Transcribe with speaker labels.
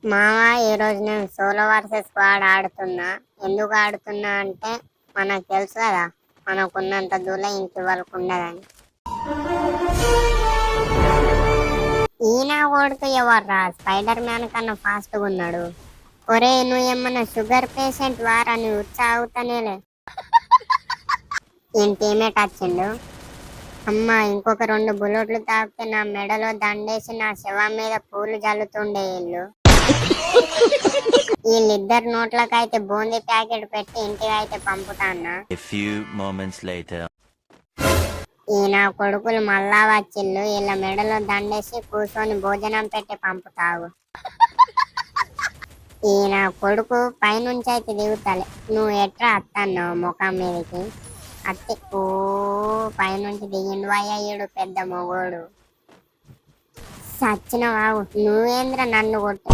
Speaker 1: మావా ఈరోజు నేను సోలో వర్సెస్ స్క్వాడ్ ఆడుతున్నా. ఎందుకు ఆడుతున్నా అంటే మనకు తెలుసు కదా, మనకున్నంత దూల ఇంటి వాళ్ళకు ఉండదని. ఈయన కొడుకు ఎవర్రా, స్పైడర్ మ్యాన్ కన్నా ఫాస్ట్గా ఉన్నాడు. ఒరే నువ్వు ఏమన్నా షుగర్ పేషెంట్ వారా, నువ్వు ఉత్సాగుతానేలే. ఈయన టీమేట్ వచ్చిండు. అమ్మ ఇంకొక 2 బుల్లెట్లు తాకితే నా మెడలో దండేసి నా శవం మీద పూలు జల్లుతుండే వీళ్ళు. వీళ్ళిద్దరు నోట్లకైతే బూందీ ప్యాకెట్ పెట్టి ఇంటికి అయితే పంపుతాన్నా. ఈయన కొడుకులు మళ్ళా వచ్చిళ్ళు, వీళ్ళ మెడలో దండేసి కూర్చొని భోజనం పెట్టి పంపుతావు. ఈయన కొడుకు పైనుంచి అయితే దిగుతలే, నువ్వు ఎట్రా అత్తన్నావు ముఖం మీదకి అత్తి. ఓ పైనుంచి దిగిండు అయ్యాడు పెద్ద మొగోడు. సచ్చిన వాగు, నువ్వేంద్ర నన్ను కొట్టు.